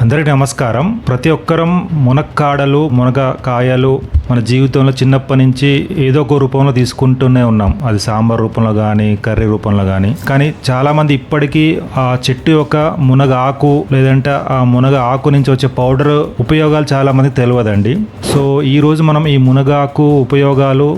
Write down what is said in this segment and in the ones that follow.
అందరికీ నమస్కారం. ప్రతి ఒక్కరం మునక్కాడలు మునగకాయలు మన జీవితంలో చిన్నప్పటి నుంచి ఏదో ఒక రూపంలో తీసుకుంటూనే ఉన్నాం. అది సాంబార్ రూపంలో కానీ కర్రీ రూపంలో కానీ చాలామంది ఇప్పటికీ ఆ చెట్టు యొక్క మునగ ఆకు లేదంటే ఆ మునగ ఆకు నుంచి వచ్చే పౌడర్ ఉపయోగాలు చాలామంది తెలియదండి. సో ఈరోజు మనం ఈ మునగాకు ఉపయోగాలు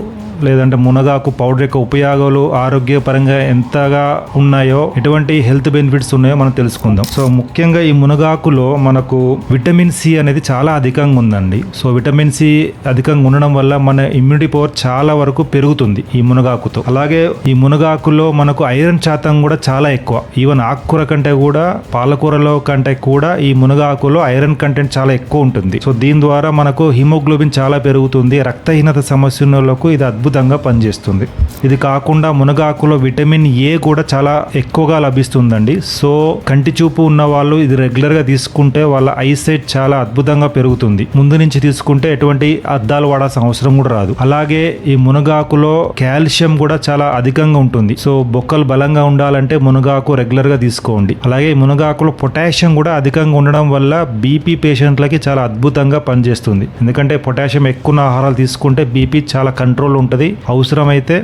లేదంటే మునగాకు పౌడర్ యొక్క ఉపయోగాలు ఆరోగ్యపరంగా ఎంతగా ఉన్నాయో, ఎటువంటి హెల్త్ బెనిఫిట్స్ ఉన్నాయో మనం తెలుసుకుందాం. సో ముఖ్యంగా ఈ మునగాకులో మనకు విటమిన్ సి అనేది చాలా అధికంగా ఉందండి. సో విటమిన్ సి అధికంగా ఉండడం వల్ల మన ఇమ్యూనిటీ పవర్ చాలా వరకు పెరుగుతుంది ఈ మునగాకుతో. అలాగే ఈ మునగాకులో మనకు ఐరన్ శాతం కూడా చాలా ఎక్కువ. ఈవెన్ ఆకుకూర కంటే కూడా, పాలకూరలో కంటే కూడా ఈ మునగాకులో ఐరన్ కంటెంట్ చాలా ఎక్కువ ఉంటుంది. సో దీని ద్వారా మనకు హిమోగ్లోబిన్ చాలా పెరుగుతుంది. రక్తహీనత సమస్యలకు ఇది అద్భుతంగా పనిచేస్తుంది. ఇది కాకుండా మునగాకులో విటమిన్ ఏ కూడా చాలా ఎక్కువగా లభిస్తుందండి. సో కంటి చూపు ఉన్న వాళ్ళు ఇది రెగ్యులర్గా తీసుకుంటే వాళ్ళ ఐసైట్ చాలా అద్భుతంగా పెరుగుతుంది. ముందు నుంచి తీసుకుంటే ఎటువంటి అద్దాలు వాడాల్సిన అవసరం కూడా రాదు. అలాగే ఈ మునగాకులో కాల్షియం కూడా చాలా అధికంగా ఉంటుంది. సో బొక్కలు బలంగా ఉండాలంటే మునగాకు రెగ్యులర్గా తీసుకోండి. అలాగే ఈ మునగాకులో పొటాషియం కూడా అధికంగా ఉండడం వల్ల బీపీ పేషెంట్లకి చాలా అద్భుతంగా పనిచేస్తుంది. ఎందుకంటే పొటాషియం ఎక్కువ ఆహారాలు తీసుకుంటే బీపీ చాలా కంట్రోల్ ఉంటుంది. అవసరమైతే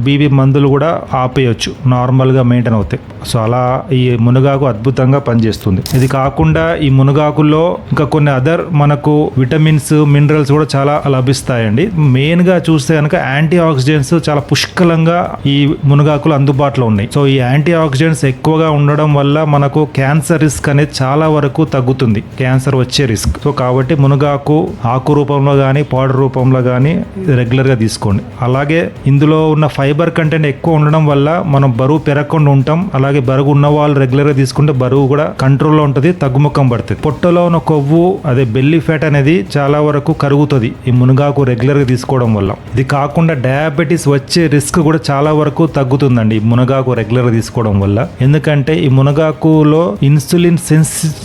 బీపీ మందులు కూడా ఆపేయచ్చు, నార్మల్గా మెయింటైన్ అవుతాయి. సో అలా ఈ మునగాకు అద్భుతంగా పనిచేస్తుంది. ఇది కాకుండా ఈ మునగాకుల్లో ఇంకా కొన్ని అదర్ మనకు విటమిన్స్ మినరల్స్ కూడా చాలా లభిస్తాయండి. మెయిన్గా చూస్తే కనుక యాంటీ ఆక్సిడెంట్స్ చాలా పుష్కలంగా ఈ మునగాకులు అందుబాటులో ఉన్నాయి. సో ఈ యాంటీ ఆక్సిడెంట్స్ ఎక్కువగా ఉండడం వల్ల మనకు క్యాన్సర్ రిస్క్ అనేది చాలా వరకు తగ్గుతుంది, క్యాన్సర్ వచ్చే రిస్క్. సో కాబట్టి మునగాకు ఆకు రూపంలో కానీ పౌడర్ రూపంలో కానీ రెగ్యులర్గా తీసుకోండి. అలాగే ఇందులో ఉన్న ఫైబర్ కంటెంట్ ఎక్కువ ఉండడం వల్ల మనం బరువు పెరగకుండా ఉంటాం. అలాగే బరువు ఉన్న వాళ్ళు రెగ్యులర్గా తీసుకుంటే బరువు కూడా కంట్రోల్లో ఉంటుంది, తగ్గుముఖం పడుతుంది. పొట్టలో ఉన్న కొవ్వు అదే బెల్లీ ఫ్యాట్ అనేది చాలా వరకు కరుగుతుంది ఈ మునగాకు రెగ్యులర్గా తీసుకోవడం వల్ల. ఇది కాకుండా డయాబెటీస్ వచ్చే రిస్క్ కూడా చాలా వరకు తగ్గుతుందండి ఈ మునగాకు రెగ్యులర్గా తీసుకోవడం వల్ల. ఎందుకంటే ఈ మునగాకులో ఇన్సులిన్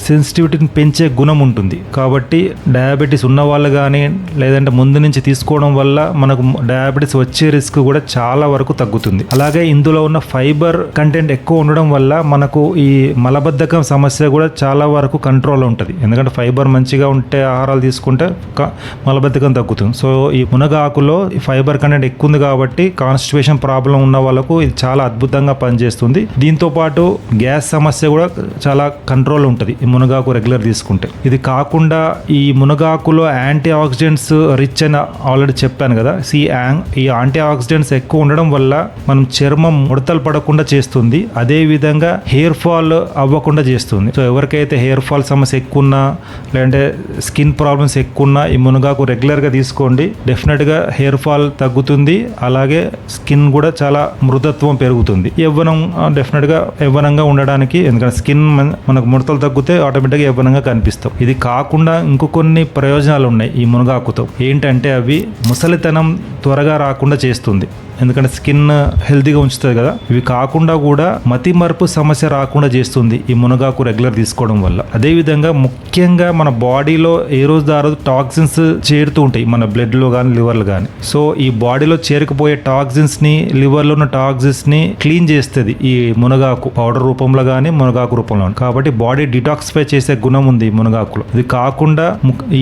సెన్సిటివిటీని పెంచే గుణం ఉంటుంది. కాబట్టి డయాబెటీస్ ఉన్న వాళ్ళు కానీ లేదంటే ముందు నుంచి తీసుకోవడం వల్ల మనకు డయాబెటీస్ వచ్చే రిస్క్ కూడా చాలా వరకు తగ్గుతుంది. అలాగే ఇందులో ఉన్న ఫైబర్ కంటెంట్ ఎక్కువ ఉండడం వల్ల మనకు ఈ మలబద్ధకం సమస్య కూడా చాలా వరకు కంట్రోల్ ఉంటుంది. ఎందుకంటే ఫైబర్ మంచిగా ఉంటే ఆహారాలు తీసుకుంటే మలబద్ధకం తగ్గుతుంది. సో ఈ మునగాకులో ఫైబర్ కంటెంట్ ఎక్కువ ఉంది కాబట్టి కాన్స్టిపేషన్ ప్రాబ్లం ఉన్న వాళ్ళకు ఇది చాలా అద్భుతంగా పనిచేస్తుంది. దీంతో పాటు గ్యాస్ సమస్య కూడా చాలా కంట్రోల్ ఉంటుంది ఈ మునగాకు రెగ్యులర్ తీసుకుంటే. ఇది కాకుండా ఈ మునగాకులో యాంటీ ఆక్సిడెంట్స్ రిచ్ అని ఆల్రెడీ చెప్పాను కదా. ఈ యాంటీ ఆక్సిడెంట్స్ ఎక్కువ ఉండడం వల్ల మనం చర్మం ముడతలు పడకుండా చేస్తుంది. అదే విధంగా హెయిర్ ఫాల్ అవ్వకుండా చేస్తుంది. సో ఎవరికైతే హెయిర్ ఫాల్ సమస్య ఎక్కువ ఉన్నా లేదంటే స్కిన్ ప్రాబ్లమ్స్ ఎక్కువ ఉన్నా ఈ మునగాకు రెగ్యులర్గా తీసుకోండి. డెఫినెట్గా హెయిర్ ఫాల్ తగ్గుతుంది. అలాగే స్కిన్ కూడా చాలా మృదుత్వం పెరుగుతుంది. యవ్వనం డెఫినెట్గా యవ్వనంగా ఉండడానికి, ఎందుకంటే స్కిన్ మనకు ముడతలు తగ్గితే ఆటోమేటిక్గా యవ్వనంగా కనిపిస్తాం. ఇది కాకుండా ఇంకో కొన్ని ప్రయోజనాలు ఉన్నాయి ఈ మునగాకుతో. ఏంటంటే అవి ముసలితనం త్వరగా రాకుండా చేస్తుంది. ఎందుకంటే స్కిన్ హెల్తీగా ఉంచుతుంది కదా. ఇవి కాకుండా కూడా మతిమరుపు సమస్య రాకుండా చేస్తుంది ఈ మునగాకు రెగ్యులర్ తీసుకోవడం వల్ల. అదేవిధంగా ముఖ్యంగా మన బాడీలో ఏ రోజు ఆ రోజు టాక్సిన్స్ చేరుతూ ఉంటాయి మన బ్లడ్లో కానీ లివర్లో కానీ. సో ఈ బాడీలో చేరుకుపోయే టాక్సిన్స్ని, లివర్లో ఉన్న టాక్సిన్స్ని క్లీన్ చేస్తుంది ఈ మునగాకు పౌడర్ రూపంలో కానీ మునగాకు రూపంలో. కాబట్టి బాడీ డిటాక్సిఫై చేసే గుణం ఉంది ఈ మునగాకులో. ఇది కాకుండా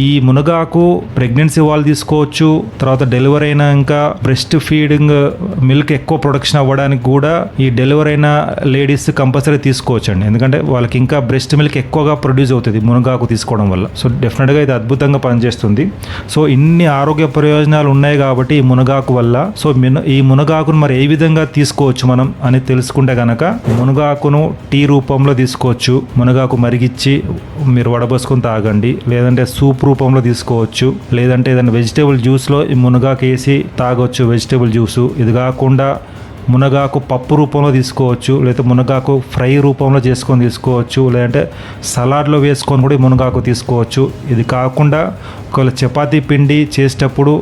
ఈ మునగాకు ప్రెగ్నెన్సీ వాళ్ళు తీసుకోవచ్చు. తర్వాత డెలివరీ అయినాక బ్రెస్ట్ ఫీడింగ్ మిల్క్ ఎక్కువ ప్రొడక్షన్ అవ్వడానికి కూడా ఈ డెలివరీ అయిన లేడీస్ కంపల్సరీ తీసుకోవచ్చండి. ఎందుకంటే వాళ్ళకి ఇంకా బ్రెస్ట్ మిల్క్ ఎక్కువగా ప్రొడ్యూస్ అవుతుంది మునగాకు తీసుకోవడం వల్ల. సో డెఫినెట్గా ఇది అద్భుతంగా పనిచేస్తుంది. సో ఇన్ని ఆరోగ్య ప్రయోజనాలు ఉన్నాయి కాబట్టి ఈ మునగాకు వల్ల. సో ఈ మునగాకును మరి ఏ విధంగా తీసుకోవచ్చు మనం అని తెలుసుకుంటే కనుక, మునగాకును టీ రూపంలో తీసుకోవచ్చు. మునగాకు మరిగిచ్చి మీరు వడబోసుకొని తాగండి. లేదంటే సూప్ రూపంలో తీసుకోవచ్చు. లేదంటే ఏదైనా వెజిటేబుల్ జ్యూస్లో ఈ మునగాకు వేసి తాగొచ్చు, వెజిటేబుల్ జ్యూసు. ఇది కాకుండా మునగాకు పప్పు రూపంలో తీసుకోవచ్చు, లేకపోతే మునగాకు ఫ్రై రూపంలో చేసుకొని తీసుకోవచ్చు, లేదంటే సలాడ్లో వేసుకొని కూడా మునగాకు తీసుకోవచ్చు. ఇది కాకుండా ఒకవేళ చపాతీ పిండి చేసేటప్పుడు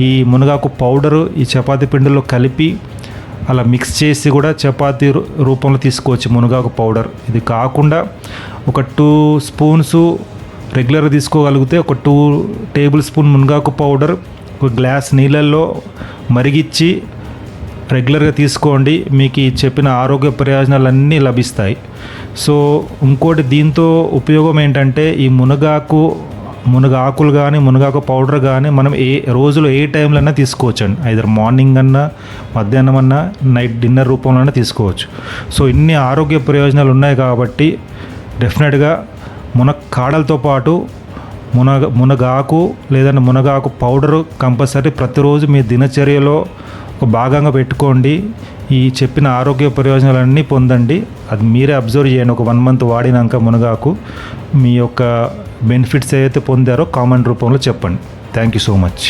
ఈ మునగాకు పౌడరు ఈ చపాతీ పిండిలో కలిపి అలా మిక్స్ చేసి కూడా చపాతీ రూపంలో తీసుకోవచ్చు మునగాకు పౌడర్. ఇది కాకుండా ఒక 2 స్పూన్స్ రెగ్యులర్గా తీసుకోగలిగితే ఒక 2 టేబుల్ స్పూన్ మునగాకు పౌడర్ ఒక గ్లాస్ నీళ్ళల్లో మరిగించి రెగ్యులర్గా తీసుకోండి, మీకు ఈ చెప్పిన ఆరోగ్య ప్రయోజనాలన్నీ లభిస్తాయి. సో ఇంకోటి దీంతో ఉపయోగం ఏంటంటే ఈ మునగాకులు కానీ మునగాకు పౌడర్ కానీ మనం రోజులో ఏ టైంలో అయినా తీసుకోవచ్చండి. ఐదర్ మార్నింగ్ అన్నా, మధ్యాహ్నం అన్నా, నైట్ డిన్నర్ రూపంలోనే తీసుకోవచ్చు. సో ఇన్ని ఆరోగ్య ప్రయోజనాలు ఉన్నాయి కాబట్టి డెఫినెట్గా మునక్కాడలతో పాటు మునగాకు లేదంటే మునగాకు పౌడరు కంపల్సరీ ప్రతిరోజు మీ దినచర్యలో ఒక భాగంగా పెట్టుకోండి. ఈ చెప్పిన ఆరోగ్య ప్రయోజనాలన్నీ పొందండి. అది మీరే అబ్జర్వ్ చేయండి. ఒక 1 మంత్ వాడినాక మునగాకు మీ యొక్క బెనిఫిట్స్ ఏదైతే పొందారో కామెంట్ రూపంలో చెప్పండి. Thank you so much.